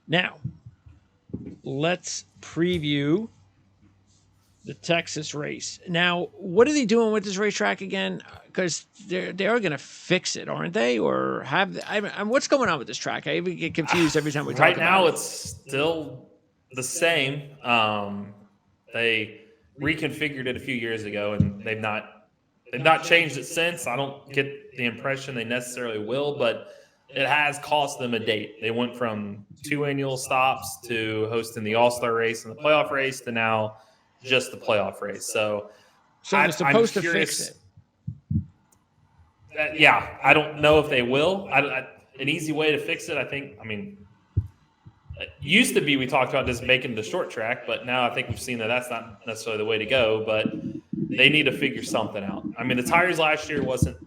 Now, let's preview the Texas race. Now, what are they doing with this racetrack again? Because they are going to fix it, aren't they? Or have what's going on with this track? I even get confused every time we talk Right about now, it. it's still the same. They reconfigured it a few years ago, and they've not changed it since. I don't get the impression they necessarily will, but it has cost them a date. They went from 2 annual stops to hosting the All-Star race and the playoff race to now just the playoff race. So They're I'm supposed to fix curious. it. Yeah, I don't know if they will. An easy way to fix it, it used to be we talked about just making the short track, but now I think we've seen that that's not necessarily the way to go. But they need to figure something out. I mean, the tires last year wasn't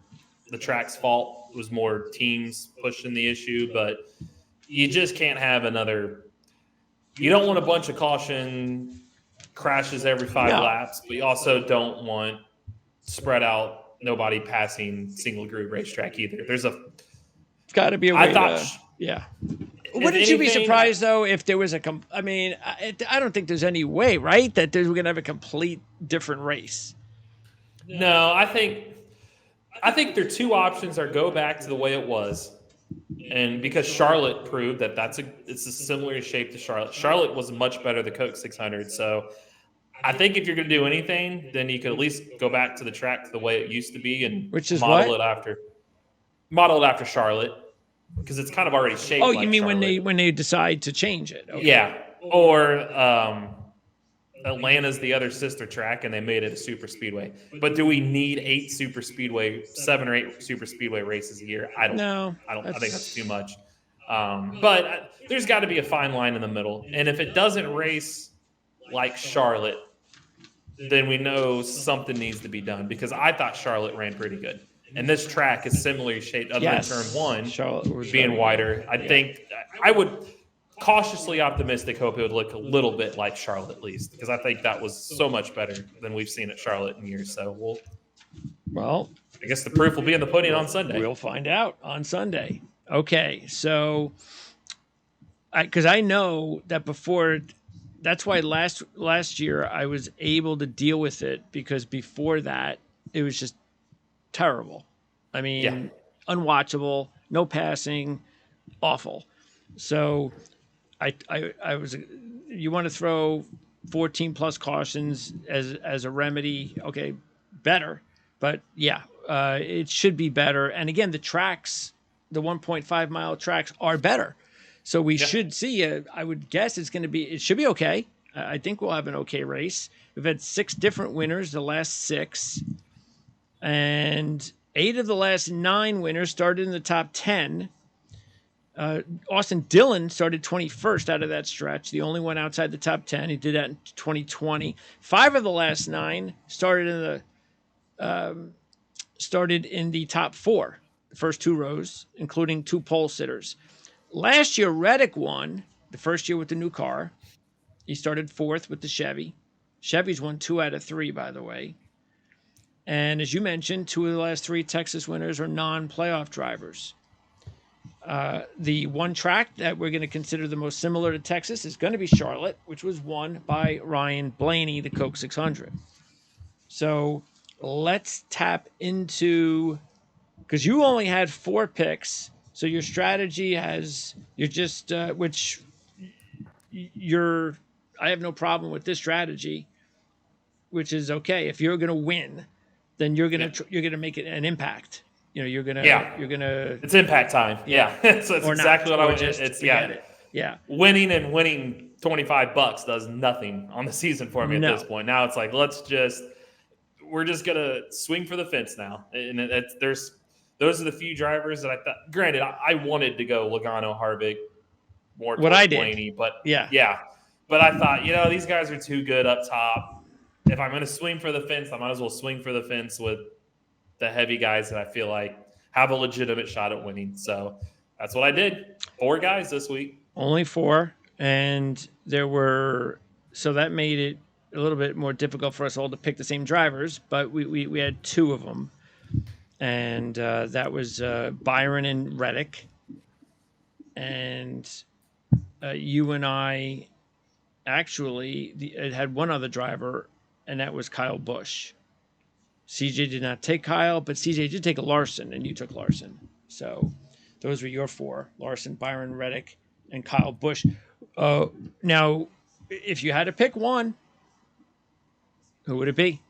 the track's fault; it was more teams pushing the issue. But you just can't have another. You don't want a bunch of caution crashes every 5 laps, but you also don't want spread out nobody passing single groove racetrack either. There's got to be a way. Yeah. Wouldn't you be surprised though if there was I don't think there's any way, right, that we're going to have a complete different race. No, I think their two options are go back to the way it was. And because Charlotte proved that it's a similar shape to Charlotte. Charlotte was much better the Coke 600. So I think if you're going to do anything, then you could at least go back to the track the way it used to be and model it after Charlotte, because it's kind of already shaped. Oh, you mean Charlotte. when they decide to change it? Okay. Yeah, or Atlanta's the other sister track, and they made it a super speedway. But do we need 7 or 8 super speedway races a year? I don't. No, I think that's too much. But there's got to be a fine line in the middle, and if it doesn't race like Charlotte, then we know something needs to be done, because I thought Charlotte ran pretty good. And this track is similarly shaped, other than turn 1 Charlotte being wider. I think I would cautiously optimistic hope it would look a little bit like Charlotte at least, because I think that was so much better than we've seen at Charlotte in years. So I guess the proof will be in the pudding on Sunday. We'll find out on Sunday. Okay, so because I know that before. That's why last year I was able to deal with it, because before that it was just terrible. I mean, unwatchable, no passing, awful. So I was. You want to throw 14 plus cautions as a remedy? Okay, better, but yeah, it should be better. And again, the tracks, the 1.5 mile tracks, are better. So we should see. I would guess it should be okay. I think we'll have an okay race. We've had 6 different winners the last 6, and 8 of the last 9 winners started in the top 10. Austin Dillon started 21st out of that stretch, the only one outside the top 10. He did that in 2020. 5 of the last 9 started in the top 4, the first 2 rows, including 2 pole sitters. Last year, Reddick won the first year with the new car. He started 4th with the Chevy. Chevy's won 2 out of 3, by the way. And as you mentioned, 2 of the last 3 Texas winners are non-playoff drivers. The one track that we're going to consider the most similar to Texas is going to be Charlotte, which was won by Ryan Blaney, the Coke 600. So let's tap into, because you only had 4 picks. So your strategy has, I have no problem with this strategy, which is okay. If you're going to win, then you're going to make it an impact. You're going to. It's impact time. Yeah. So it's exactly what I would just. Yeah. Winning $25 does nothing on the season for me at this point. Now it's like, we're just going to swing for the fence now. And those are the few drivers that I thought. Granted, I wanted to go Logano, Harvick, more towards Blaney, but But I thought, these guys are too good up top. If I'm going to swing for the fence, I might as well swing for the fence with the heavy guys that I feel like have a legitimate shot at winning. So that's what I did. 4 guys this week. Only 4, and so that made it a little bit more difficult for us all to pick the same drivers. But we had 2 of them. And that was Byron and Reddick. And you and I actually it had one other driver, and that was Kyle Busch. CJ did not take Kyle, but CJ did take a Larson, and you took Larson. So those were your four: Larson, Byron, Reddick, and Kyle Busch. Now, if you had to pick one, who would it be?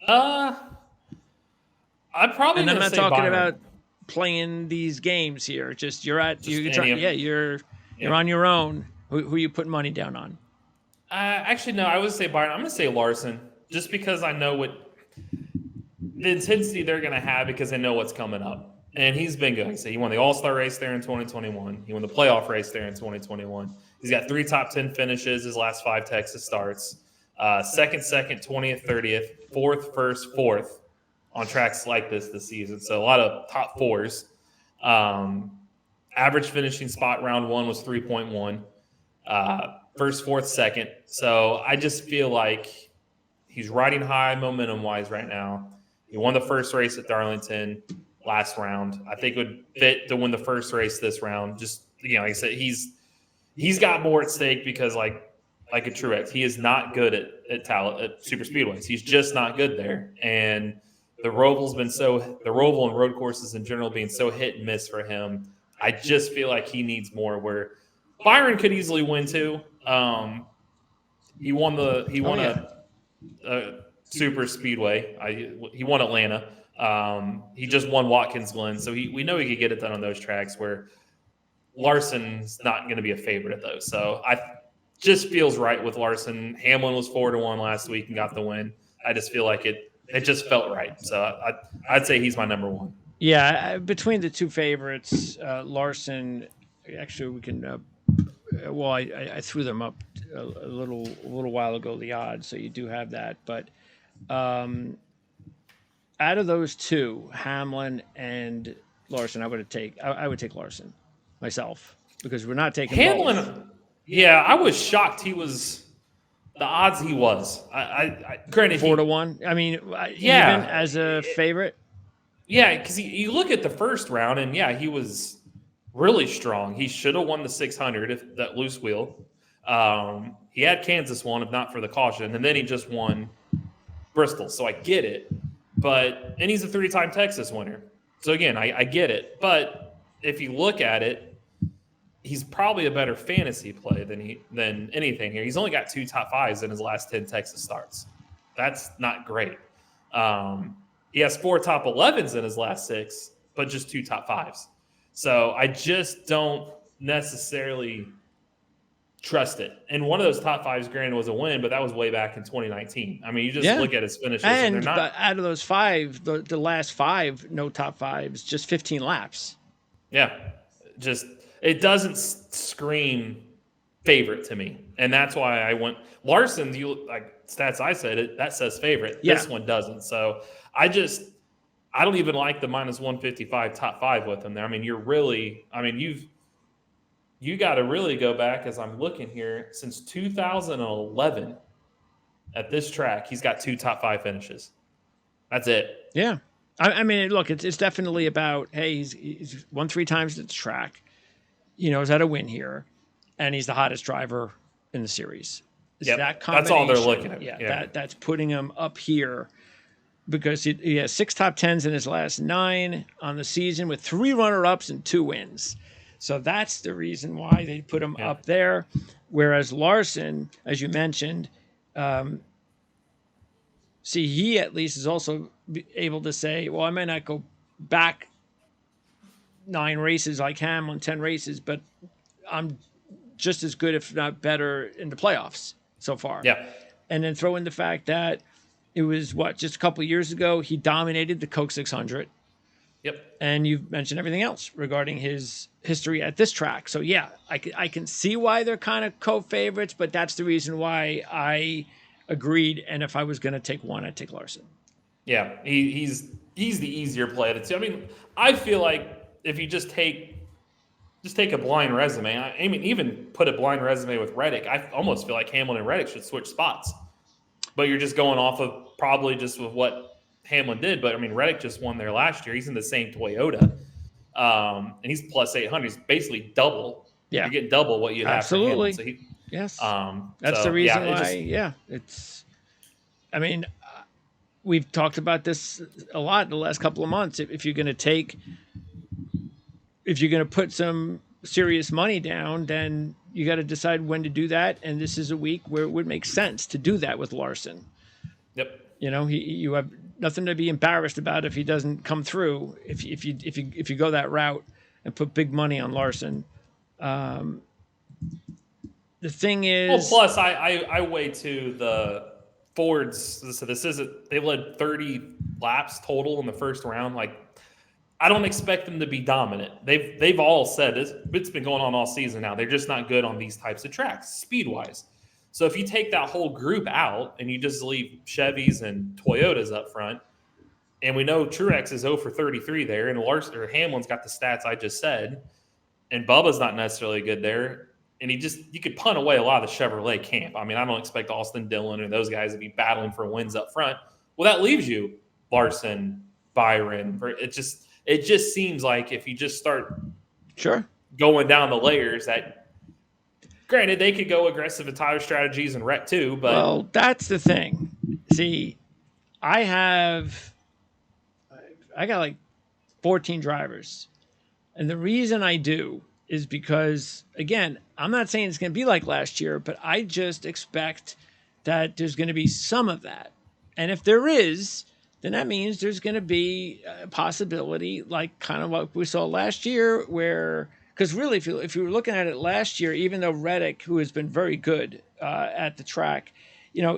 I'm probably and I'm going to not say talking Byron. about playing these games here. Just you're on Yeah. your own. Who you putting money down on? Actually, no, I would say Byron. I'm going to say Larson, just because I know what the intensity they're going to have because they know what's coming up. And he's been good. So he won the All-Star race there in 2021. He won the playoff race there in 2021. He's got 3 top 10 finishes his last 5 Texas starts. Second, 20th, 30th, fourth, first, fourth on tracks like this season. So a lot of top fours. Average finishing spot round 1 was 3.1. First, fourth, second. So I just feel like he's riding high momentum-wise right now. He won the first race at Darlington last round. I think it would fit to win the first race this round. Just, like I said, he's got more at stake because like a Truex, he is not good at super speedways. He's just not good there. And the Roval's been the Roval and road courses in general being so hit and miss for him. I just feel like he needs more. Where Byron could easily win too. He won a super speedway. He won Atlanta. He just won Watkins Glen, so we know he could get it done on those tracks where Larson's not going to be a favorite at those. So I just feels right with Larson. Hamlin was 4-1 last week and got the win. I just feel like it just felt right. So I'd say he's my number one. Yeah, between the two favorites, Larson. Actually, we can. Well, I threw them up a little while ago, the odds, so you do have that. But out of those two, Hamlin and Larson, I would take Larson myself because we're not taking Hamlin. Both. Yeah, I was shocked he was the odds he was. I granted 4-1. I mean, yeah, even as a favorite. Yeah, because you look at the first round, and yeah, he was really strong. He should have won the 600 if that loose wheel. He had Kansas won, if not for the caution, and then he just won Bristol. So I get it, and he's a 3-time Texas winner. So again, I get it, but if you look at it, he's probably a better fantasy play than anything here. He's only got 2 top 5s in his last 10 Texas starts. That's not great. He has 4 top 11s in his last 6, but just 2 top 5s. So I just don't necessarily trust it. And one of those top 5s, granted, was a win, but that was way back in 2019. I mean, you just look at his finishes, and they're not. Out of those 5, the last 5, no top 5s, just 15 laps. Yeah, just it doesn't scream favorite to me, and that's why I went Larson. You like stats? I said it. That says favorite. Yeah. This one doesn't. So I don't even like the -155 top 5 with him there. I mean, you got to really go back as I'm looking here since 2011 at this track. He's got 2 top 5 finishes. That's it. Yeah. I mean, look, it's definitely about, hey, he's won 3 times at the track. He's had a win here, and he's the hottest driver in the series. Yep. That that's all they're looking at. Yeah. That's putting him up here because he has 6 top 10s in his last 9 on the season with 3 runner-ups and 2 wins. So that's the reason why they put him up there. Whereas Larson, as you mentioned, he at least is also able to say, well, I may not go back 9 races like Hamlin, 10 races, but I'm just as good, if not better, in the playoffs so far. Yeah. And then throw in the fact that it was, just a couple of years ago, he dominated the Coke 600. Yep. And you've mentioned everything else regarding his history at this track. So, yeah, I can see why they're kind of co-favorites, but that's the reason why I agreed. And if I was going to take one, I'd take Larson. Yeah, he's the easier play of the two. I mean, I feel like if you just take a blind resume, I mean, even put a blind resume with Reddick, I almost feel like Hamlin and Reddick should switch spots. But you're just going off of probably just with what Hamlin did. But, I mean, Reddick just won there last year. He's in the same Toyota. And he's plus 800. He's basically double Yeah. You're getting double what you'd have for Hamlin. So yes. That's so, the reason yeah, why. It's. I mean, we've talked about this a lot in the last couple of months. If you're going to put some serious money down, then you got to decide when to do that. And this is a week where it would make sense to do that with Larson. Yep. You have nothing to be embarrassed about if he doesn't come through. If you go that route and put big money on Larson. The thing is, well, plus I weigh to the Fords. So this isn't. They led 30 laps total in the first round. Like, I don't expect them to be dominant. They've all said it's been going on all season now. They're just not good on these types of tracks, speed wise. So if you take that whole group out and you just leave Chevys and Toyotas up front, and we know Truex is 0 for 33 there, and Hamlin's got the stats I just said, and Bubba's not necessarily good there. And you could punt away a lot of the Chevrolet camp. I mean, I don't expect Austin Dillon or those guys to be battling for wins up front. Well, that leaves you Larson, Byron. It just seems like if you just start going down the layers, that granted they could go aggressive in tire strategies and wreck too. But well, that's the thing. See, I got like 14 drivers, and the reason I do is because, again, I'm not saying it's going to be like last year, but I just expect that there's going to be some of that. And if there is, then that means there's going to be a possibility like kind of what we saw last year where, because really, if you were looking at it last year, even though Reddick, who has been very good at the track,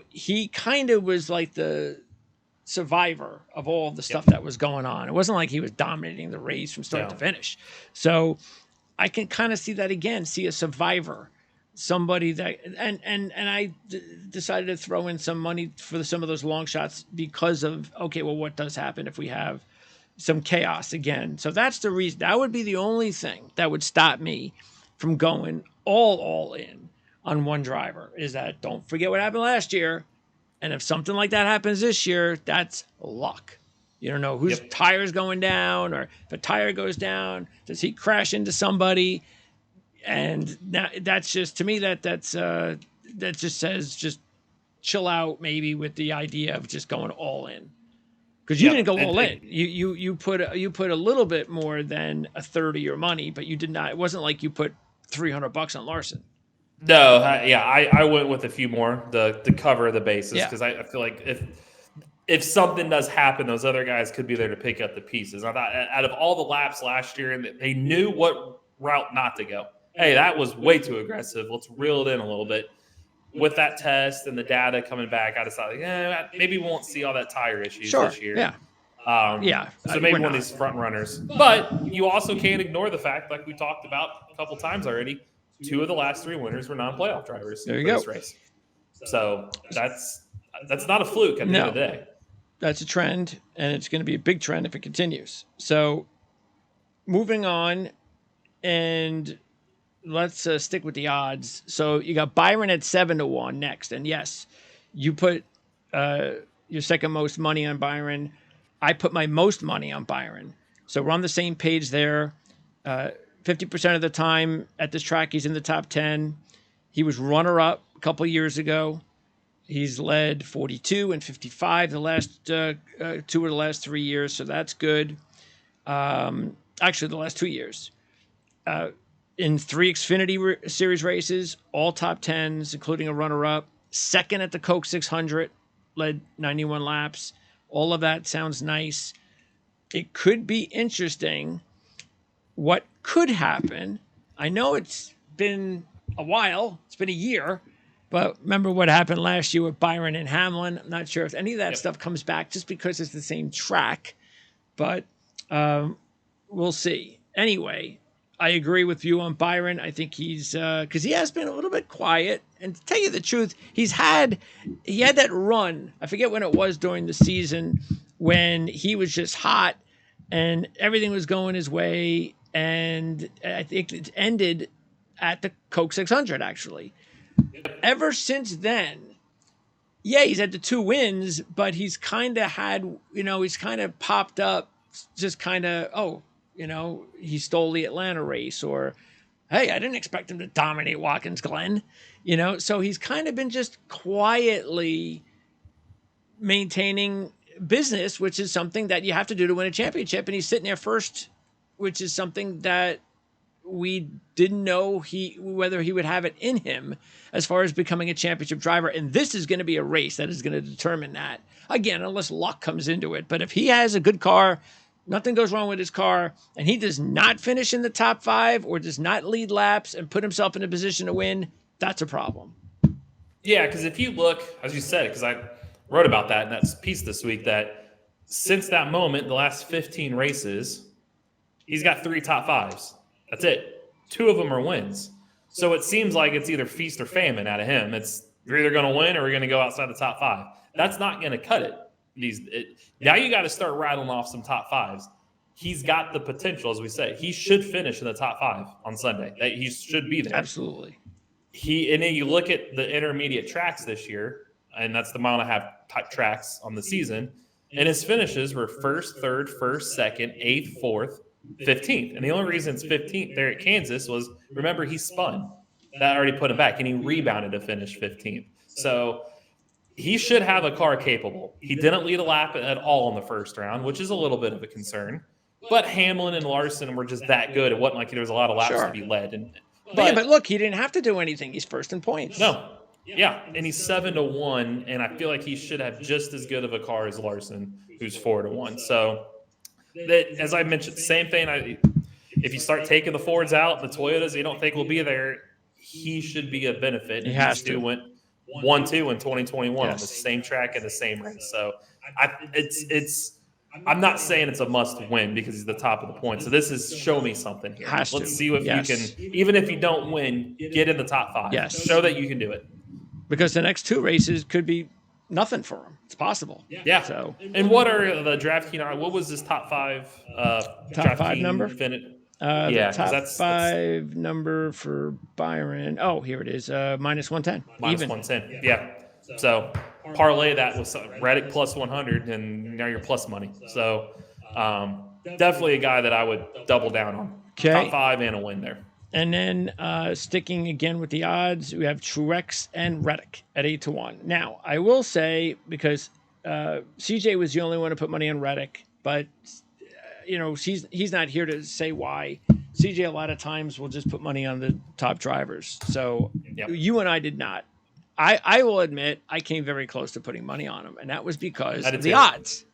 he kind of was like the survivor of all of the stuff that was going on. It wasn't like he was dominating the race from start to finish. So I can kind of see that again, see a survivor, somebody that, and I decided to throw in some money for some of those long shots because of, okay, well, what does happen if we have some chaos again? So that's the reason. That would be the only thing that would stop me from going all in on one driver, is that don't forget what happened last year. And if something like that happens this year, that's luck. You don't know whose tire's going down, or if a tire goes down, does he crash into somebody? And that's just, to me, that just says just chill out maybe with the idea of just going all in. Because you didn't go all in. You put a little bit more than a third of your money, but you did not. It wasn't like you put $300 on Larson. No, I went with a few more to cover the bases because I feel like if something does happen, those other guys could be there to pick up the pieces. I thought out of all the laps last year, and they knew what route not to go. Hey, that was way too aggressive. Let's reel it in a little bit. With that test and the data coming back, I decided, maybe we won't see all that tire issues this year. So maybe one of these front runners. But you also can't ignore the fact, like we talked about a couple times already, 2 of the last 3 winners were non-playoff drivers for this race. So that's not a fluke at the end of the day. That's a trend, and it's going to be a big trend if it continues. So moving on, and let's stick with the odds. So you got Byron at 7-1 next. And yes, you put your second most money on Byron. I put my most money on Byron. So we're on the same page there. 50% of the time at this track, he's in the top 10. He was runner-up a couple years ago. He's led 42 and 55 the last 2 of the last 3 years, so that's good. Actually, the last 2 years. In 3 Xfinity Series races, all top 10s, including a runner-up. Second at the Coke 600, led 91 laps. All of that sounds nice. It could be interesting what could happen. I know it's been a while. It's been a year. But remember what happened last year with Byron and Hamlin. I'm not sure if any of that stuff comes back just because it's the same track. But we'll see. Anyway, I agree with you on Byron. I think he's because he has been a little bit quiet. And to tell you the truth, he had that run. I forget when it was during the season when he was just hot and everything was going his way. And I think it ended at the Coke 600, actually. Ever since then, he's had the 2 wins, but he's kind of had, he's kind of popped up, just kind of, he stole the Atlanta race, or hey, I didn't expect him to dominate Watkins Glen, so he's kind of been just quietly maintaining business, which is something that you have to do to win a championship. And he's sitting there first, which is something that we didn't know whether he would have it in him as far as becoming a championship driver. And this is going to be a race that is going to determine that, again, unless luck comes into it. But if he has a good car, nothing goes wrong with his car, and he does not finish in the top 5 or does not lead laps and put himself in a position to win, that's a problem. Yeah, because if you look, as you said, because I wrote about that in that piece this week, that since that moment, the last 15 races, he's got 3 top 5s. That's it. 2 of them are wins. So it seems like it's either feast or famine out of him. It's you're either going to win or we're going to go outside the top 5. That's not going to cut it. Now you got to start rattling off some top 5s. He's got the potential, as we say. He should finish in the top 5 on Sunday. He should be there. Absolutely. And then you look at the intermediate tracks this year, and that's the mile-and-a-half type tracks on the season, and his finishes were 1st, 3rd, 1st, 2nd, 8th, 4th, 15th. And the only reason it's 15th there at Kansas was, remember, he spun. That already put him back, and he rebounded to finish 15th. So he should have a car capable. He didn't lead a lap at all in the first round, which is a little bit of a concern. But Hamlin and Larson were just that good. It wasn't like there was a lot of laps to be led. But look, he didn't have to do anything. He's first in points. No. Yeah, and he's 7-1, and I feel like he should have just as good of a car as Larson, who's 4-1. So, as I mentioned, same thing. If you start taking the Fords out, the Toyotas you don't think will be there, he should be a benefit. He has to. Went 1-2 in 2021 on the same track in the same race. So, I'm not saying it's a must win because he's the top of the point. So this is show me something here. Let's see if you can, even if you don't win, get in the top 5. Yes. Show that you can do it. Because the next 2 races could be nothing for him. It's possible. Yeah. So, and what are the DraftKings? What was his top 5? Top 5 number? The top 5 number for Byron. Oh, here it is. Minus 110. Minus 110. Yeah. So parlay that with Reddick plus 100, and now you're plus money. So definitely a guy that I would double down on. Okay. Top 5 and a win there. And then sticking again with the odds, we have Truex and Reddick at 8-1. Now, I will say, because CJ was the only one to put money on Reddick, but he's not here to say why. CJ a lot of times will just put money on the top drivers. So You and I did not. I will admit I came very close to putting money on him, and that was because of the odds.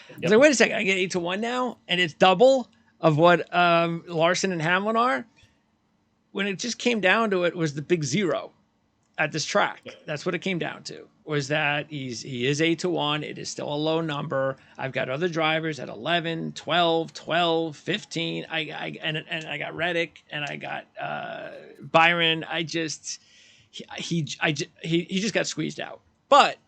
I was like, wait a second, I get 8-1 now, and it's double of what Larson and Hamlin are. When it just came down to it, was the big 0 at this track. That's what it came down to, was that he is 8-1. It is still a low number. I've got other drivers at 11, 12, 15. I got Reddick and I got Byron. He just got squeezed out. But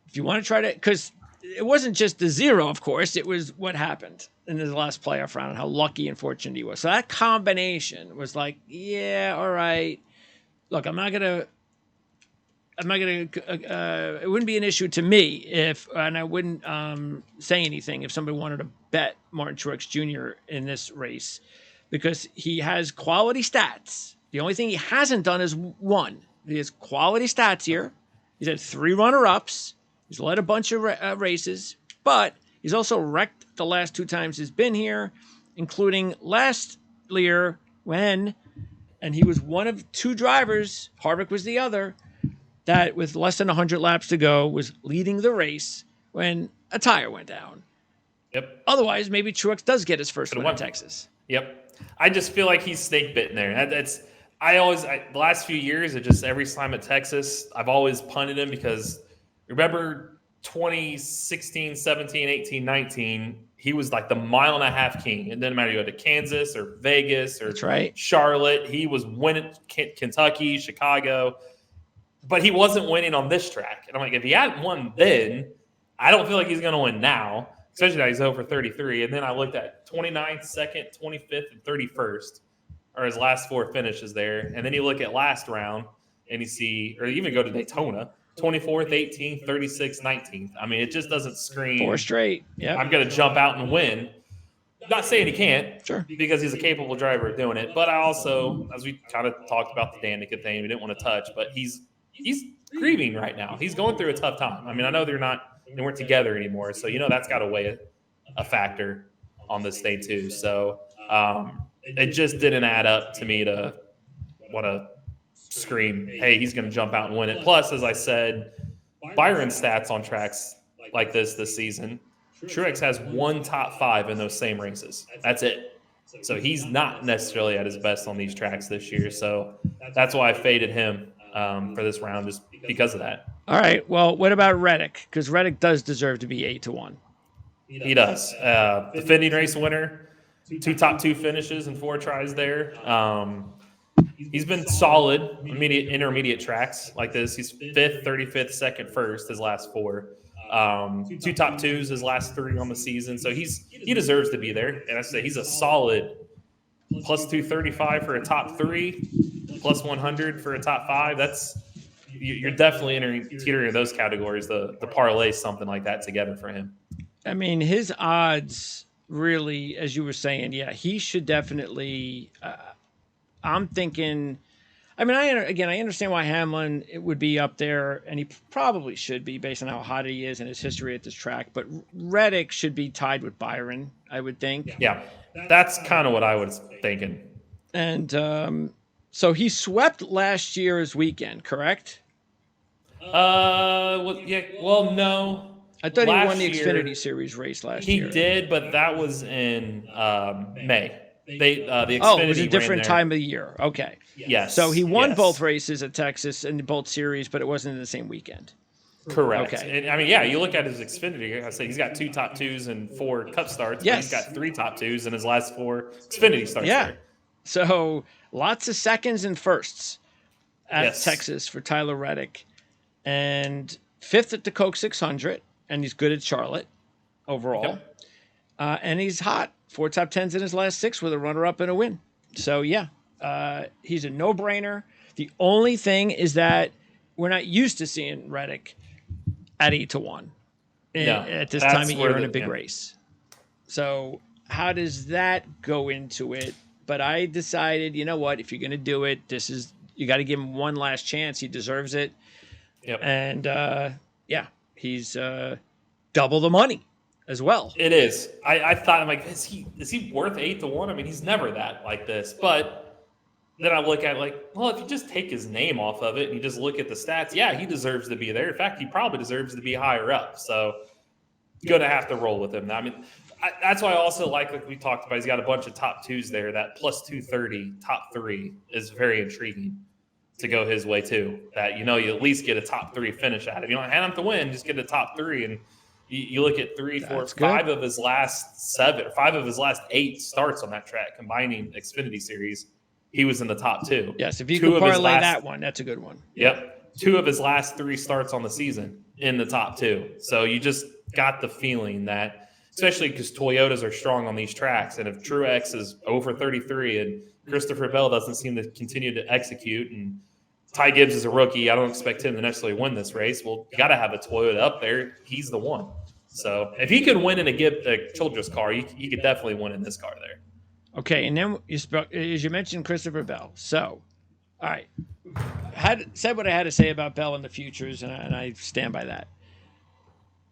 if you want to try to, because it wasn't just the 0, of course, it was what happened in the last playoff round and how lucky and fortunate he was. So that combination was like, yeah, all right. Look, it wouldn't be an issue to me and I wouldn't say anything if somebody wanted to bet Martin Truex Jr. in this race, because he has quality stats. The only thing he hasn't done is won. He has quality stats here. He's had 3 runner-ups. He's led a bunch of races, but he's also wrecked the last 2 times he's been here, including last year and he was one of 2 drivers, Harvick was the other, that with less than 100 laps to go was leading the race when a tire went down. Yep. Otherwise, maybe Truex does get his first win in Texas. Yep. I just feel like he's snake bitten there. The last few years, it just every time at Texas, I've always punted him because remember 2016, 17, 18, 19, he was like the mile-and-a-half king. It didn't matter if you go to Kansas or Vegas or Charlotte. He was winning Kentucky, Chicago, but he wasn't winning on this track. And I'm like, if he hadn't won then, I don't feel like he's going to win now, especially now he's over 33. And then I looked at 29th, 2nd, 25th, and 31st are his last 4 finishes there. And then you look at last round and you see, or even go to Daytona, 24th, 18th, 36th, 19th. I mean, it just doesn't scream 4 straight. Yeah, I'm going to jump out and win. not saying he can't, Sure, because he's a capable driver of doing it. But I also, as we kind of talked about the Danica thing, we didn't want to touch, but he's grieving right now. He's going through a tough time. I mean, I know they weren't together anymore, so that's got to weigh a factor on this thing too. So it just didn't add up to me to want to scream, "Hey, he's going to jump out and win it." Plus, as I said, Byron's stats on tracks like this season, Truex has one top 5 in those same races. That's it. So he's not necessarily at his best on these tracks this year. So that's why I faded him for this round, just because of that. All right. Well, what about Reddick? Because Reddick does deserve to be 8-1. He does. Defending race winner, 2 top 2 finishes and 4 tries there. He's been solid intermediate tracks like this. He's 5th, 35th, 2nd, 1st his last 4. 2 top 2s his last 3 on the season. So he deserves to be there. And I say he's a solid plus 235 for a top 3, plus 100 for a top 5. You're definitely teetering those categories. The parlay something like that together for him. I mean, his odds really, as you were saying, yeah, he should definitely. I'm thinking. I mean, I understand why Hamlin would be up there, and he probably should be based on how hot he is and his history at this track. But Reddick should be tied with Byron, I would think. Yeah, that's kind of what I was thinking. And so he swept last year's weekend, correct? Well, yeah. Well, no. I thought he won the Xfinity Series race last year. He did, but that was in May. The Xfinity it was a different time of the year. Okay. Yes. So he won both races at Texas and both series, but it wasn't in the same weekend. Correct. Okay. And, I mean, yeah, you look at his Xfinity. I say he's got 2 top 2s and 4 Cup starts. Yes. But he's got 3 top 2s in his last 4 Xfinity starts. Yeah. There. So lots of seconds and firsts at Texas for Tyler Reddick, and 5th at the Coke 600, and he's good at Charlotte overall. Yep. And he's hot. 4 top 10s in his last 6 with a runner-up and a win. So, yeah, he's a no-brainer. The only thing is that we're not used to seeing Reddick at 8-1 at this time of year in a big race. So how does that go into it? But I decided, you know what, if you're going to do it, you got to give him one last chance. He deserves it. Yep. And, he's double the money as well. It is. I thought, I'm like, is he worth 8-1? I mean, he's never that like this. But then I look at it like, well, if you just take his name off of it and you just look at the stats, yeah, he deserves to be there. In fact, he probably deserves to be higher up. So going to have to roll with him. Now, I mean, that's why I also like we talked about, he's got a bunch of top 2s there. That plus 230 top 3 is very intriguing to go his way too. That, you at least get a top 3 finish out of it. You don't have to win, just get a top 3. And you look at 3, 4, 5 of his last 7, 5 of his last 8 starts on that track, combining Xfinity Series, he was in the top 2. Yes, if you could parlay that one, that's a good one. Yep. 2 of his last 3 starts on the season in the top 2. So you just got the feeling that, especially because Toyotas are strong on these tracks, and if Truex is over 33 and Christopher Bell doesn't seem to continue to execute, and Ty Gibbs is a rookie, I don't expect him to necessarily win this race. Well, you got to have a Toyota up there. He's the one. So if he could win in a Childress car, he could definitely win in this car there. Okay, and then as you mentioned Christopher Bell. So, all right, said what I had to say about Bell in the futures, and I stand by that.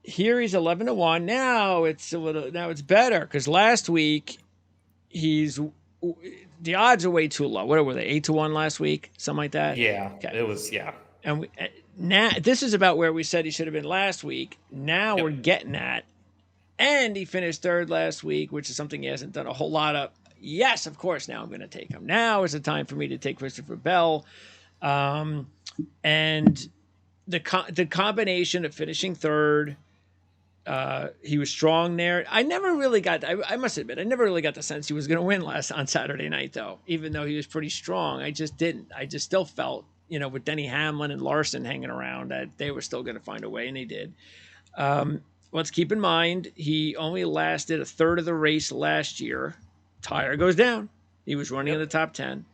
Here he's 11-1. Now it's better because last week the odds are way too low. What were they? 8-1 last week, something like that. Yeah, okay. It was. Yeah, and now this is about where we said he should have been last week. Now we're getting at, and he finished 3rd last week, which is something he hasn't done a whole lot of. Yes, of course. Now I'm going to take him. Now is the time for me to take Christopher Bell, and the combination of finishing 3rd. He was strong there. I never really got. I must admit, I never really got the sense he was going to win on Saturday night, though. Even though he was pretty strong, I just didn't. I just still felt, with Denny Hamlin and Larson hanging around, that they were still going to find a way, and they did. Let's keep in mind he only lasted a 1/3 of the race last year. Tire goes down. He was running in the top 10.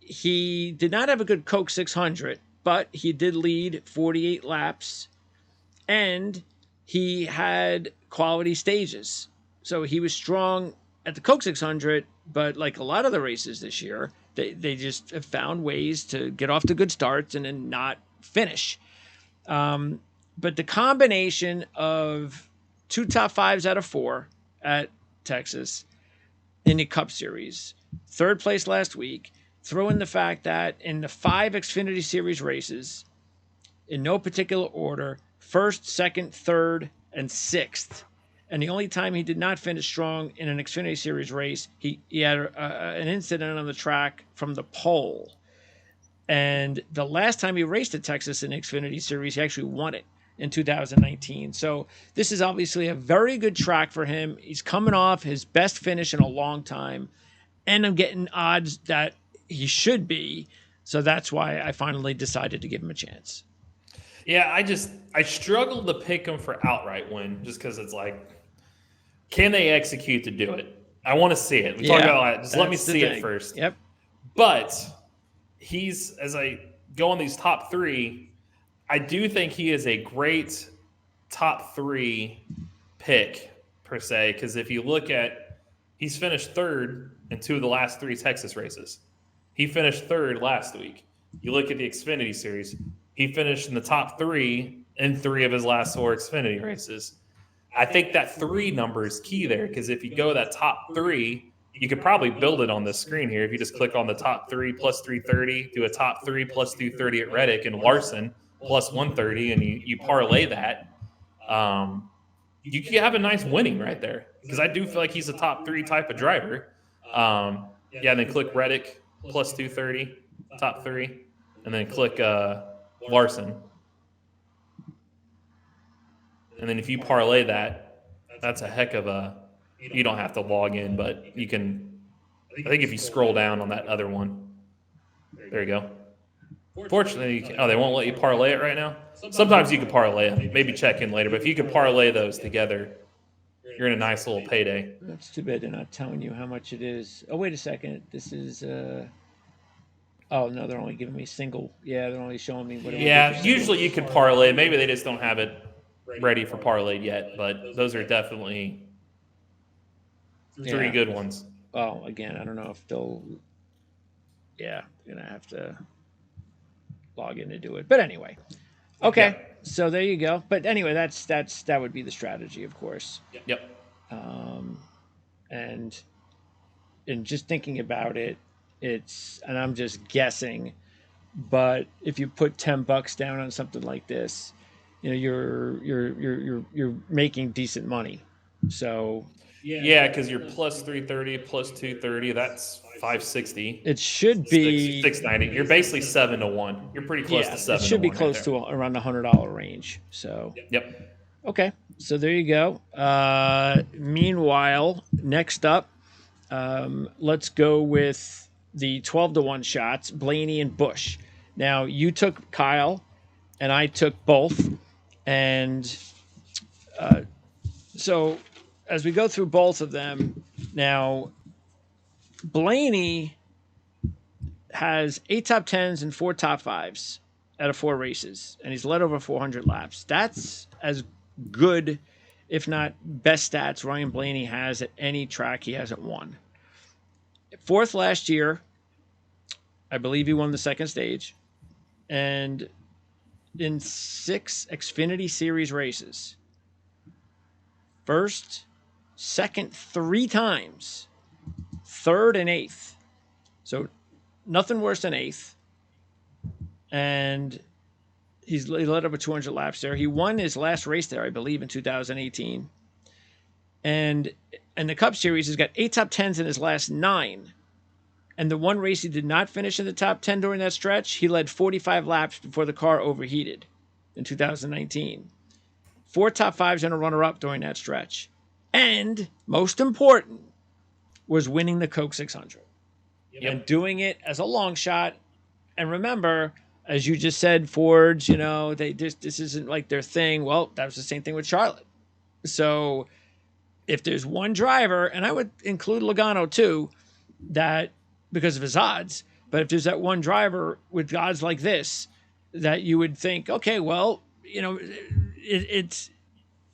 He did not have a good Coke 600, but he did lead 48 laps. And he had quality stages. So he was strong at the Coke 600, but like a lot of the races this year, they just have found ways to get off to good starts and then not finish. But the combination of 2 top 5s out of 4 at Texas in the Cup Series, 3rd place last week, throw in the fact that in the 5 Xfinity Series races, in no particular order, 1st, 2nd, 3rd, and 6th. And the only time he did not finish strong in an Xfinity Series race, he had an incident on the track from the pole. And the last time he raced at Texas in the Xfinity Series, he actually won it in 2019. So this is obviously a very good track for him. He's coming off his best finish in a long time. And I'm getting odds that he should be. So that's why I finally decided to give him a chance. Yeah, I struggled to pick him for outright win just because it's like, can they execute to do it? I want to see it. We talked about that. Just let me see it first. Yep. But as I go on these top 3, I do think he is a great top 3 pick per se. Because if you look at, he's finished 3rd in 2 of the last 3 Texas races. He finished 3rd last week. You look at the Xfinity Series, he finished in the top 3 in 3 of his last 4 Xfinity races. I think that 3 number is key there because if you go that top 3, you could probably build it on this screen here. If you just click on the top 3 plus 330, do a top 3 plus 230 at Reddick and Larson plus 130, and you parlay that, you can have a nice winning right there because I do feel like he's a top 3 type of driver. And then click Reddick plus 230, top 3, and then click Larson. And then if you parlay that, that's a heck of a – you don't have to log in, but you can – I think if you scroll down on that other one, there you go. Fortunately, they won't let you parlay it right now? Sometimes you can parlay them. Maybe check in later. But if you can parlay those together, you're in a nice little payday. That's too bad they're not telling you how much it is. Oh, wait a second. This is oh, no, they're only giving me single. Yeah, they're only showing me what it is. Usually you could parlay. Maybe they just don't have it ready for parlay yet, but those are definitely 3 good ones. Well, again, I don't know if they'll – yeah, going to have to log in to do it. But anyway, okay, so there you go. But anyway, that would be the strategy, of course. Yep. And just thinking about it, and I'm just guessing, but if you put $10 down on something like this, you're making decent money. So yeah, because you're plus 330, plus 230, that's 560. It should be 690. You're basically 7 to 1. You're pretty close to 7. It should be close to around the $100 range. So yep. Okay, so there you go. Meanwhile, next up, let's go with the 12 to 1 shots, Blaney and Busch. Now you took Kyle, and I took both, and so as we go through both of them, now Blaney has 8 top 10s and 4 top 5s out of 4 races, and he's led over 400 laps. That's as good, if not best stats Ryan Blaney has at any track he hasn't won. 4th last year, I believe he won the 2nd stage, and in 6 Xfinity Series races, 1st, 2nd 3 times, 3rd and 8th. So nothing worse than 8th. And he led over 200 laps there. He won his last race there, I believe, in 2018. And in the Cup Series, he's got 8 top 10s in his last 9. And the one race he did not finish in the top 10 during that stretch, he led 45 laps before the car overheated in 2019. 4 top 5s and a runner-up during that stretch. And, most important, was winning the Coke 600. Yep. And doing it as a long shot. And remember, as you just said, Fords, this isn't like their thing. Well, that was the same thing with Charlotte. So if there's one driver, and I would include Logano too, that because of his odds, but if there's that one driver with odds like this, that you would think, okay, well, it's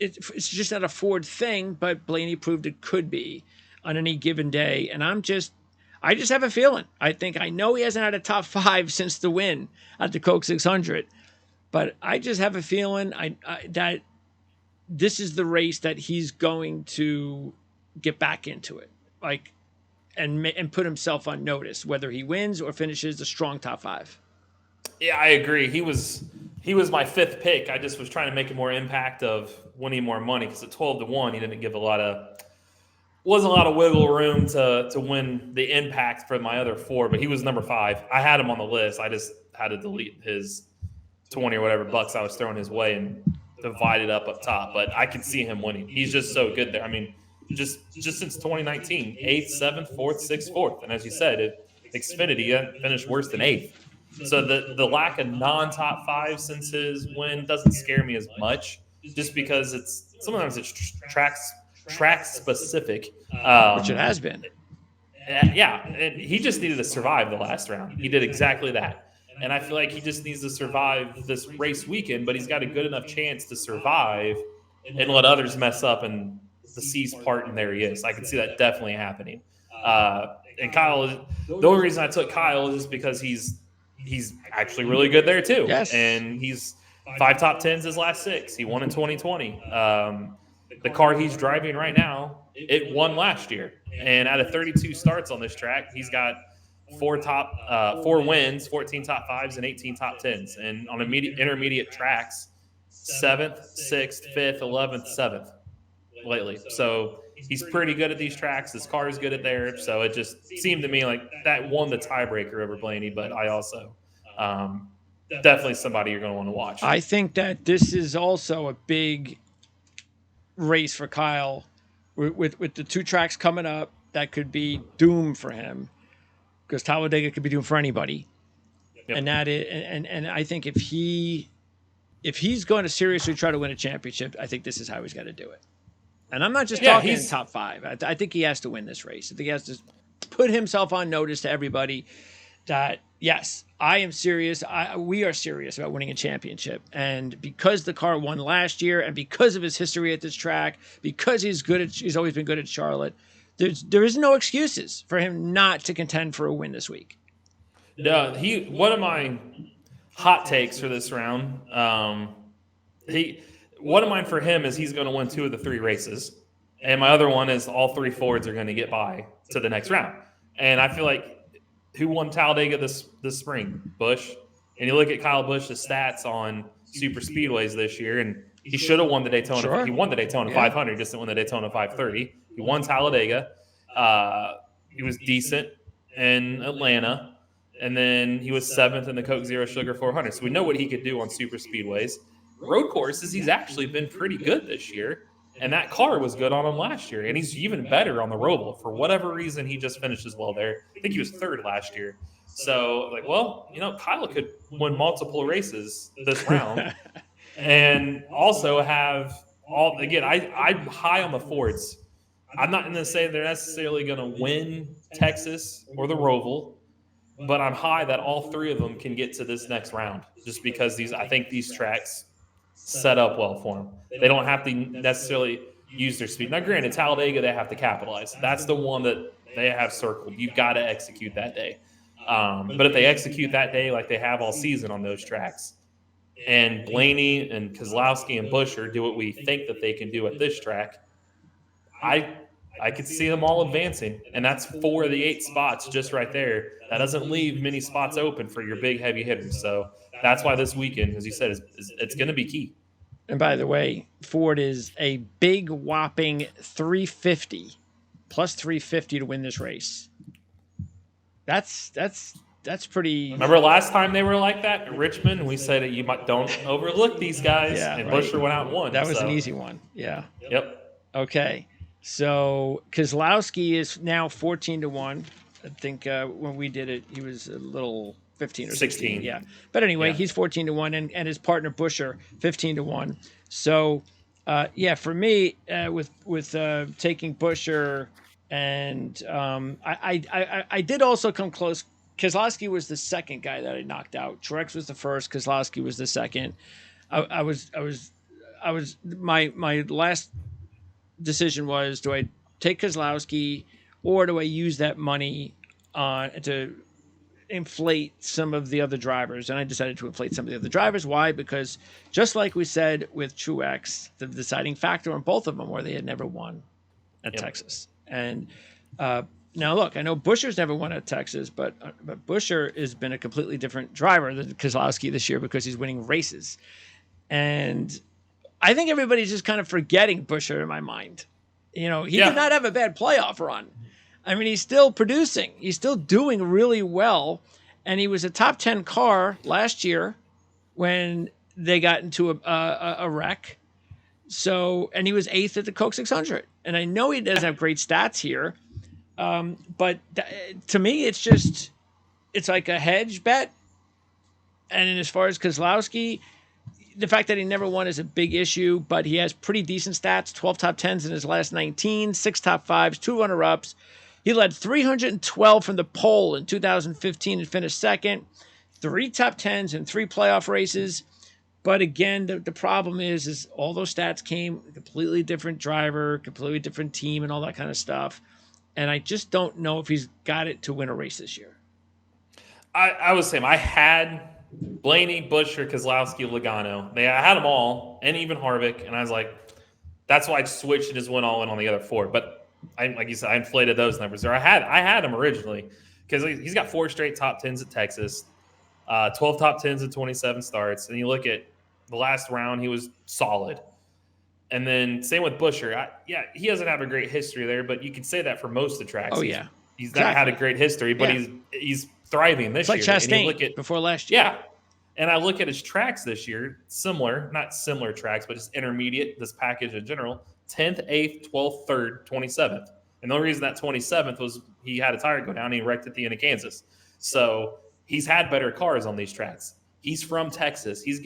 it's just not a Ford thing, but Blaney proved it could be on any given day. And I just have a feeling. I know he hasn't had a top 5 since the win at the Coke 600, but I just have a feeling that this is the race that he's going to get back into it, like, and put himself on notice, whether he wins or finishes a strong top 5. Yeah, I agree. He was my 5th pick. I just was trying to make a more impact of winning more money, because at 12-1, he didn't give wasn't a lot of wiggle room to win the impact for my other 4, but he was number 5. I had him on the list. I just had to delete his 20 or whatever bucks I was throwing his way and divide it up top. But I can see him winning. He's just so good there. I mean, just since 2019, 8th, 7th, 4th, 6th, 4th. And as you said, Xfinity, he hadn't finished worse than 8th. So the lack of non-top 5 since his win doesn't scare me as much, just because sometimes it's track specific, which it has been. Yeah, and he just needed to survive the last round. He did exactly that, and I feel like he just needs to survive this race weekend. But he's got a good enough chance to survive and let others mess up, and the seas part, and there he is. I can see that definitely happening. And Kyle, the only reason I took Kyle is just because he's actually really good there too. Yes. And he's 5 top 10s his last 6. He won in 2020. The car he's driving right now, it won last year. And out of 32 starts on this track, he's got 4 wins, 14 top 5s, and 18 top 10s. And on intermediate tracks, 7th, 6th, 5th, 11th, 7th lately. So he's pretty good at these tracks. His car is good at there. So it just seemed to me like that won the tiebreaker over Blaney. But I also definitely somebody you're going to want to watch. I think that this is also a big race for Kyle with the 2 tracks coming up that could be doom for him, because Talladega could be doom for anybody. Yep. And that is, and I think if he's going to seriously try to win a championship, I think this is how he's got to do it. And I'm not just talking top 5. I think he has to win this race. I think he has to put himself on notice to everybody that, yes, I am serious. We are serious about winning a championship. And because the car won last year, and because of his history at this track, because he's always been good at Charlotte, there is no excuses for him not to contend for a win this week. No, one of my hot takes for this round, one of mine for him is he's going to win 2 of the 3 races. And my other one is all 3 Fords are going to get by to the next round. And I feel like, who won Talladega this spring? Busch. And you look at Kyle Busch's stats on super speedways this year, and he should have won the Daytona. Sure. He won the Daytona 500, just didn't win the Daytona 530. He won Talladega. He was decent in Atlanta. And then he was 7th in the Coke Zero Sugar 400. So we know what he could do on super speedways. Road courses, he's actually been pretty good this year. And that car was good on him last year. And he's even better on the Roval. For whatever reason, he just finishes well there. I think he was 3rd last year. So, Kyle could win multiple races this round. And also have I'm high on the Fords. I'm not going to say they're necessarily going to win Texas or the Roval, but I'm high that all 3 of them can get to this next round, just because I think these tracks set up well for them. They don't have to necessarily use their speed. Now, granted, Talladega, they have to capitalize. That's the one that they have circled. You've got to execute that day. But if they execute that day like they have all season on those tracks, and Blaney and Keselowski and Buescher do what we think that they can do at this track, I could see them all advancing. And that's 4 of the 8 spots just right there. That doesn't leave many spots open for your big heavy hitters. So that's why this weekend, as you said, it's going to be key. And by the way, Ford is a big whopping 350 plus 350 to win this race. That's pretty. Remember last time they were like that at Richmond? We said that you don't overlook these guys, and right. Buescher went out and won. That was an easy one. Yeah. Yep. Okay. So Keselowski is now 14-1. I think when we did it, he was a little 15 or 16. Yeah. But anyway, he's 14-1, and his partner Buescher 15-1. So, for me, with taking Buescher, and I did also come close. Keselowski was the second guy that I knocked out. Truex was the first. Keselowski was the second. my last decision was, do I take Keselowski or do I use that money to inflate some of the other drivers? And I decided to inflate some of the other drivers. Why? Because just like we said with Truex, the deciding factor on both of them were they had never won at Texas. And now look, I know Buescher's never won at Texas, but Buescher has been a completely different driver than Keselowski this year because he's winning races. And I think everybody's just kind of forgetting Buescher in my mind. He did not have a bad playoff run. I mean, he's still producing. He's still doing really well. And he was a top 10 car last year when they got into a wreck. So, and he was 8th at the Coke 600. And I know he doesn't have great stats here. But to me, it's like a hedge bet. And as far as Keselowski, the fact that he never won is a big issue, but he has pretty decent stats, 12 top 10s in his last 19, 6 top 5s, 2 runner-ups. He led 312 from the pole in 2015 and finished second, 3 top 10s and 3 playoff races. But again, the problem is all those stats came a completely different driver, completely different team and all that kind of stuff. And I just don't know if he's got it to win a race this year. I was saying, I had Blaney, Buescher, Keselowski, Logano. I had them all, and even Harvick. And I was like, that's why I switched and just went all in on the other 4. But like you said, I inflated those numbers. Or I had him originally because he's got 4 straight top 10s at Texas, 12 top 10s and 27 starts. And you look at the last round, he was solid. And then same with Buescher. He doesn't have a great history there, but you could say that for most of the tracks. Oh, yeah. He's not had a great history, but he's thriving this year. It's like Chastain before last year. Yeah. And I look at his tracks this year, not similar tracks, but just intermediate, this package in general, 10th, 8th, 12th, 3rd, 27th. And the only reason that 27th was he had a tire go down and he wrecked at the end of Kansas. So he's had better cars on these tracks. He's from Texas. He's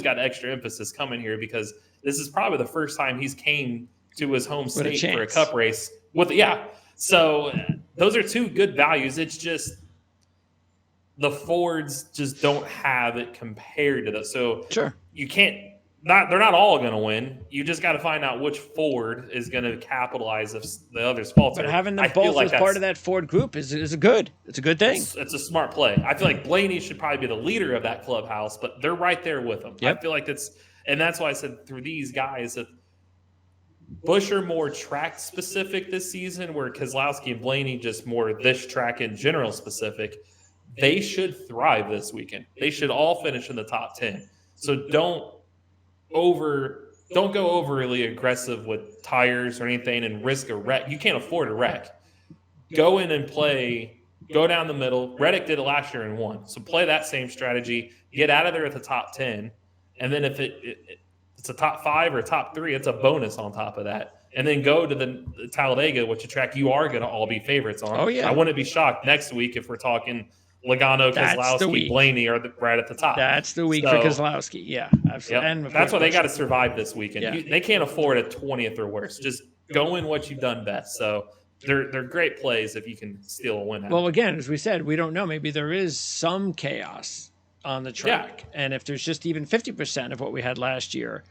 got extra emphasis coming here because this is probably the first time he's came to his home state for a cup race. So those are 2 good values. It's just the Fords just don't have it compared to those. So sure, you can't. They're not all going to win. You just got to find out which Ford is going to capitalize if the others falter. But having them both as part of that Ford group is a good thing. It's a smart play. I feel like Blaney should probably be the leader of that clubhouse, but they're right there with him. Yep. I feel like and that's why I said through these guys that Buescher more track specific this season, where Keselowski and Blaney just more this track in general specific. They should thrive this weekend. They should all finish in the top 10. So don't go overly aggressive with tires or anything and risk a wreck. You can't afford a wreck. Go in and go down the middle. Reddick did it last year and won. So play that same strategy. Get out of there at the top 10. And then if it's a top 5 or a top 3, it's a bonus on top of that. And then go to the Talladega, which a track you are going to all be favorites on. Oh, yeah. I wouldn't be shocked next week if we're talking Logano, Keselowski, Blaney are right at the top. That's the week for Keselowski. Yeah, absolutely. Yep. And that's why they got to survive this weekend. Yeah. They can't afford a 20th or worse. Just go in what you've done best. So they're great plays if you can steal a win. Well, again, as we said, we don't know. Maybe there is some chaos on the track. Yeah. And if there's just even 50% of what we had last year,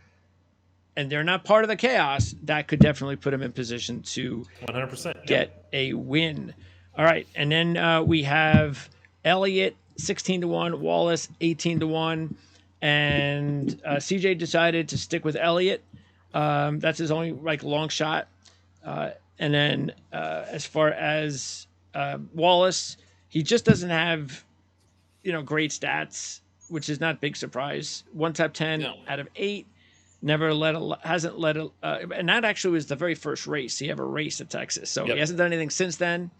and they're not part of the chaos, that could definitely put them in position to 100% get a win. All right. And then we have Elliott 16-1, Wallace 18-1, and CJ decided to stick with Elliott. That's his only long shot. And then as far as Wallace, he just doesn't have great stats, which is not a big surprise. 1 top 10 out of 8. Hasn't led and that actually was the very first race he ever raced at Texas. So he hasn't done anything since then.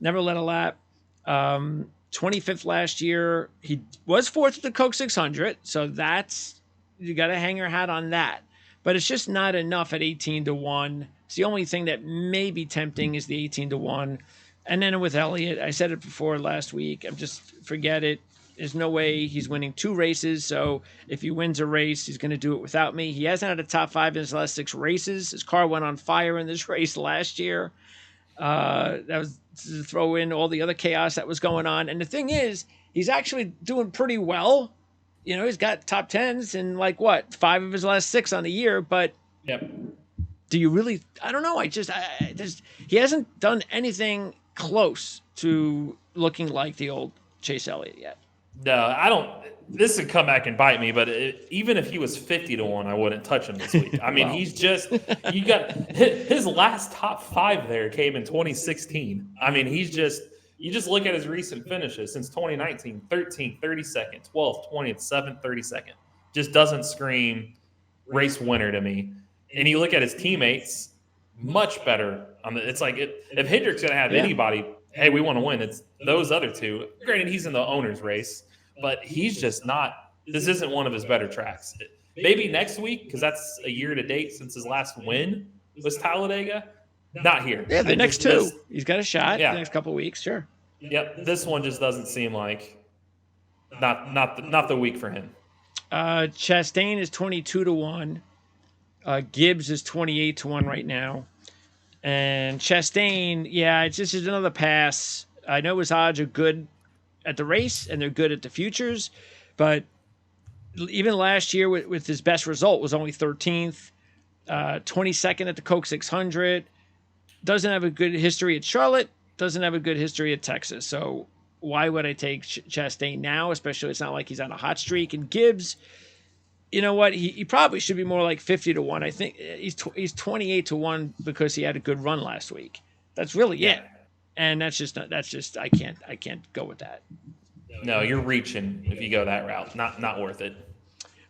Never led a lap. 25th last year. He was 4th at the Coke 600, so you got to hang your hat on that. But it's just not enough at 18-1. It's the only thing that may be tempting is the 18-1. And then with Elliott, I said it before last week. Forget it. There's no way he's winning 2 races. So if he wins a race, he's going to do it without me. He hasn't had a top 5 in his last 6 races. His car went on fire in this race last year. That was to throw in all the other chaos that was going on. And the thing is, he's actually doing pretty well. he's got top tens in like what 5 of his last 6 on the year, but Yep. do you really? I don't know. He hasn't done anything close to looking like the old Chase Elliott yet. No, I don't. This would come back and bite me, but even if he was 50-1, I wouldn't touch him this week. I mean, he's just, you got his last top 5 there came in 2016. I mean, you just look at his recent finishes since 2019, 13th, 32nd, 12th, 20th, 7th, 32nd. Just doesn't scream race winner to me. And you look at his teammates, much better. It's like if Hendrick's going to have anybody, hey, we want to win, it's those other two. Granted, he's in the owner's race, but he's just not – this isn't one of his better tracks. Maybe next week, because that's a year to date since his last win was Talladega. Not here. Yeah, the next two. He's got a shot the next couple of weeks, sure. Yep, this one just doesn't seem like not the week for him. Chastain is 22-1. Gibbs is 28-1 right now. And Chastain, it's just another pass. I know his odds are good at the race and they're good at the futures, but even last year with his best result was only 13th, 22nd at the Coke 600. Doesn't have a good history at Charlotte. Doesn't have a good history at Texas. So why would I take Chastain now? Especially it's not like he's on a hot streak. And Gibbs, you know what? He probably should be more like 50-1. I think he's 28-1 because he had a good run last week. That's really it. And that's just I can't go with that. No, you're reaching if you go that route. Not worth it.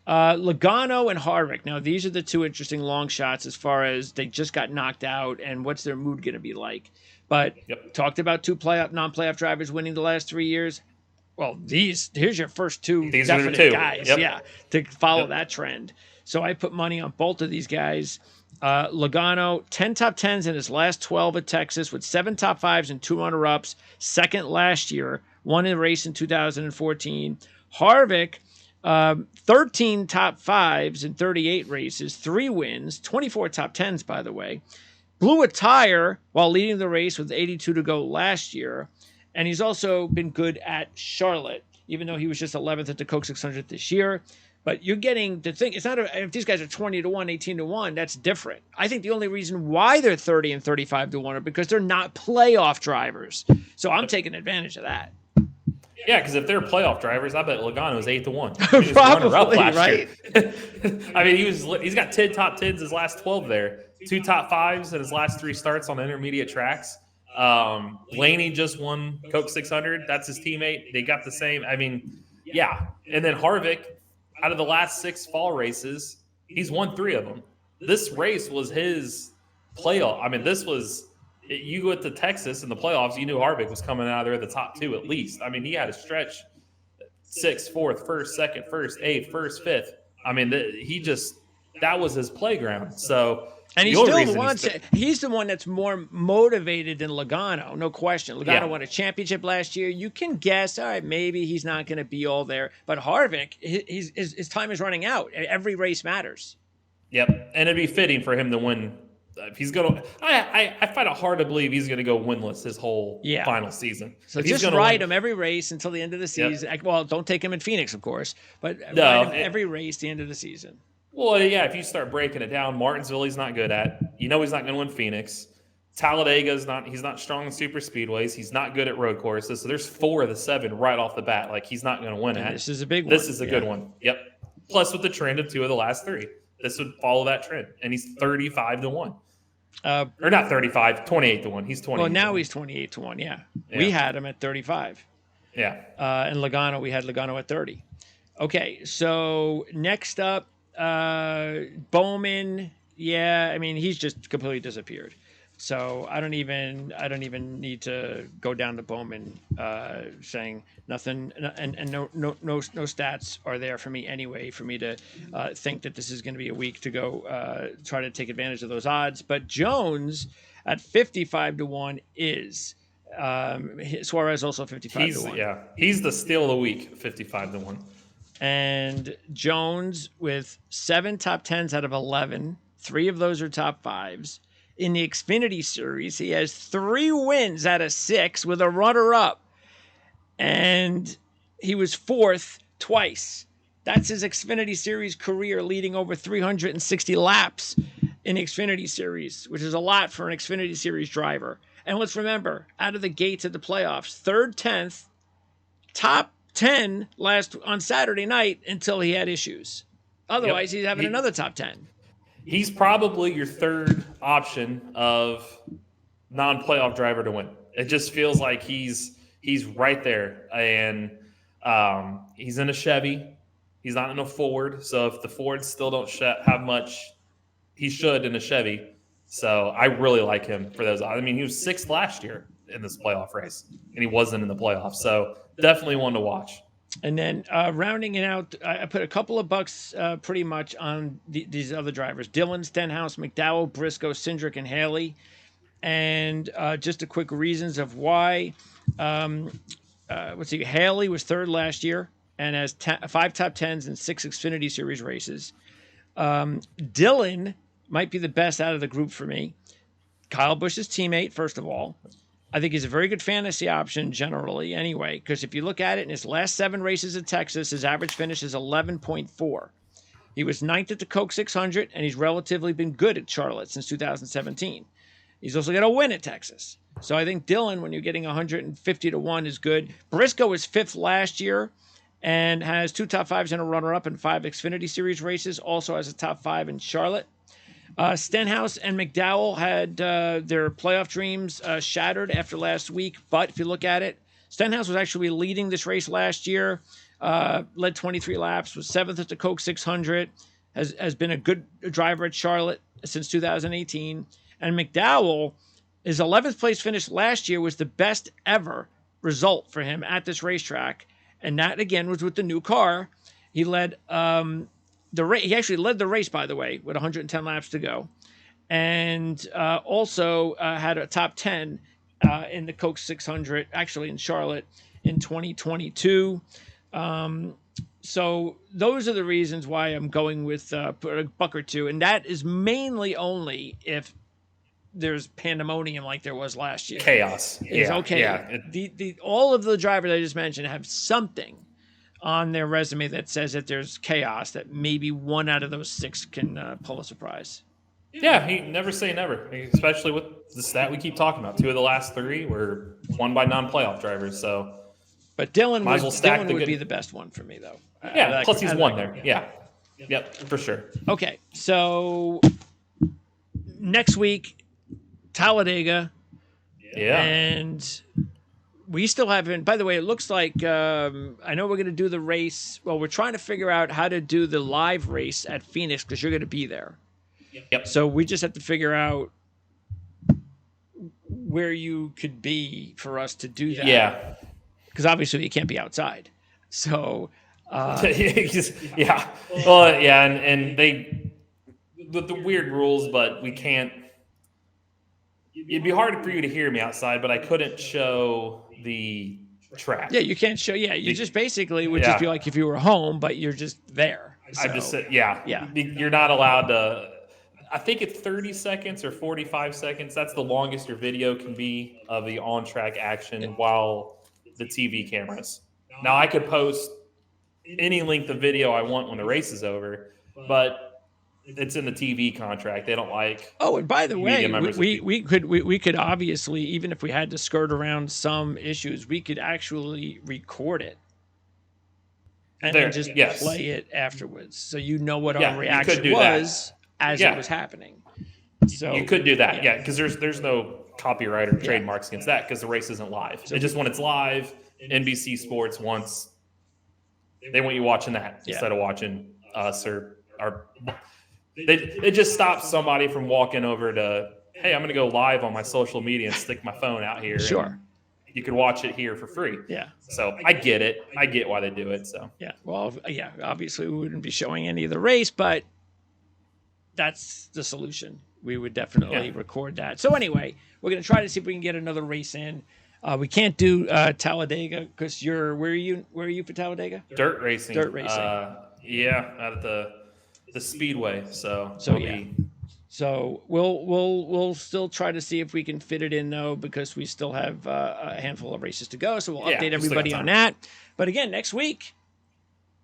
Logano and Harvick. Now these are the two interesting long shots as far as they just got knocked out and what's their mood going to be like. But talked about 2 non-playoff drivers winning the last 3 years. Well, here's your first 2 definite guys, to follow that trend. So I put money on both of these guys. Logano, 10 top 10s in his last 12 at Texas with 7 top 5s and 2 runner-ups. Second last year, won a race in 2014. Harvick, 13 top 5s in 38 races, 3 wins, 24 top 10s, by the way. Blew a tire while leading the race with 82 to go last year. And he's also been good at Charlotte, even though he was just 11th at the Coke 600 this year. But you're getting the thing. It's not if these guys are 20-1, 18-1. That's different. I think the only reason why they're 30 and 35-1 are because they're not playoff drivers. So I'm taking advantage of that. Yeah, because if they're playoff drivers, I bet Logano is 8-1. Probably, right? I mean, he's got 10 top 10s his last 12 there, 2 top 5s in his last 3 starts on intermediate tracks. Blaney just won Coke 600. That's his teammate. They got the same. I mean, yeah. And then Harvick, out of the last 6 fall races, he's won 3 of them. This race was his playoff. I mean, you go to Texas in the playoffs, you knew Harvick was coming out of there the top 2 at least. I mean, he had a stretch 6th, 4th, 1st, 2nd, 1st, 8th, 1st, 5th. I mean, that was his playground. So, and he's the one that's more motivated than Logano, no question. Logano won a championship last year. You can guess, all right, maybe he's not going to be all there. But Harvick, his time is running out. Every race matters. Yep, and it'd be fitting for him to win. If he's going to – I find it hard to believe he's going to go winless his whole final season. So just ride him every race until the end of the season. Yep. Well, don't take him in Phoenix, of course, but ride him every race the end of the season. Well, yeah, if you start breaking it down, Martinsville he's not good at. You know he's not going to win Phoenix. Talladega he's not strong in super speedways. He's not good at road courses. So there's 4 of the 7 right off the bat. Like he's not going to win at. This is a big one. This is a good one. Yep. Plus with the trend of 2 of the last 3. This would follow that trend. And he's 35-1. Or not 35, 28-1. He's 28. Well, now he's 28-1, yeah. We had him at 35. Yeah. And Logano, we had Logano at 30. Okay, so next up, Bowman, I mean, he's just completely disappeared. So I don't even need to go down to Bowman saying nothing, and no stats are there for me anyway for me to think that this is going to be a week to go try to take advantage of those odds. But Jones at 55-1 is Suarez also 55-1. Yeah, he's the steal of the week, 55-1. And Jones with 7 top 10s out of 11. 3 of those are top 5s. In the Xfinity Series, he has 3 wins out of 6 with a runner-up. And he was 4th twice That's his Xfinity Series career, leading over 360 laps in Xfinity Series, which is a lot for an Xfinity Series driver. And let's remember, out of the gates at the playoffs, 3rd, 10th, top 10 on Saturday night until he had issues. Otherwise, he's having another top 10. He's probably your 3rd option of non-playoff driver to win. It just feels like he's right there, and he's in a Chevy. He's not in a Ford, so if the Fords still don't have much, he should in a Chevy. So I really like him for those. I mean, he was 6th last year in this playoff race, and he wasn't in the playoffs. So definitely one to watch. And then rounding it out, I put a couple of bucks pretty much on these other drivers: Dillon, Stenhouse, McDowell, Briscoe, Cindric, and Haley. And just a quick reasons of why. Haley was 3rd last year and has 5 top 10s and 6 Xfinity Series races. Dillon might be the best out of the group for me. Kyle Busch's teammate, first of all. I think he's a very good fantasy option generally anyway, because if you look at it, in his last 7 races at Texas, his average finish is 11.4. He was 9th at the Coke 600, and he's relatively been good at Charlotte since 2017. He's also got a win at Texas. So I think Dillon, when you're getting 150 to 1, is good. Briscoe was 5th last year and has 2 top 5s and a runner-up in 5 Xfinity Series races. Also has a top 5 in Charlotte. Stenhouse and McDowell had their playoff dreams shattered after last week. But if you look at it, Stenhouse was actually leading this race last year, led 23 laps, was 7th at the Coke 600, has been a good driver at Charlotte since 2018. And McDowell, his 11th place finish last year was the best ever result for him at this racetrack. And that, again, was with the new car. He led he actually led the race, by the way, with 110 laps to go. And also had a top 10 in the Coke 600, actually in Charlotte, in 2022. So those are the reasons why I'm going with a buck or two. And that is mainly only if there's pandemonium like there was last year. Chaos. Okay. Yeah. All of the drivers I just mentioned have something on their resume that says that there's chaos, that maybe 1 out of those 6 can pull a surprise. Yeah, he never say never, especially with the stat we keep talking about. 2 of the last 3 were won by non-playoff drivers. So, but Dillon would be the best one for me, though. Yeah, plus he's won there. Yeah. Yep, for sure. Okay, so next week, Talladega. Yeah. And we still haven't, by the way, it looks like, I know we're going to do the race. Well, we're trying to figure out how to do the live race at Phoenix because you're going to be there. Yep. So we just have to figure out where you could be for us to do that. Yeah. Because obviously you can't be outside. So. Yeah. Well, yeah. And they, the weird rules, but we can't. It'd be hard for you to hear me outside, but I couldn't show the track. Yeah, you can't show. Yeah, you just basically would just be like if you were home, but you're just there. So, I just said, yeah. You're not allowed to. I think it's 30 seconds or 45 seconds. That's the longest your video can be of the on-track action while the TV cameras. Now, I could post any length of video I want when the race is over, but it's in the TV contract. They don't like. Oh, and by the way, we could obviously, even if we had to skirt around some issues, we could actually record it and then just play it afterwards, so you know what our reaction was as it was happening. So you could do that, because there's no copyright or trademarks against that because the race isn't live. So just when it's live, NBC Sports wants they want you watching that instead of watching us or our. It just stops somebody from walking over to, hey, I'm going to go live on my social media and stick my phone out here. Sure. You can watch it here for free. Yeah. So I get it. I get why they do it. So yeah. Well, yeah. Obviously, we wouldn't be showing any of the race, but that's the solution. We would definitely record that. So anyway, we're going to try to see if we can get another race in. We can't do Talladega because where are you for Talladega? Dirt racing. Dirt racing. Out at the Speedway. So we'll still try to see if we can fit it in though, because we still have a handful of races to go. So we'll update everybody on that. But again, next week,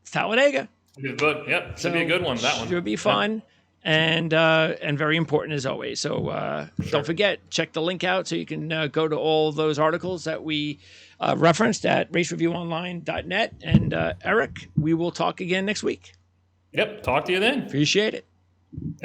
it's Talladega. Good book. Yep. Should be a good one. That one should be fun. Yep. And very important as always. So don't forget, check the link out so you can go to all those articles that we referenced at racereviewonline.net. And Eric, we will talk again next week. Yep. Talk to you then. Appreciate it.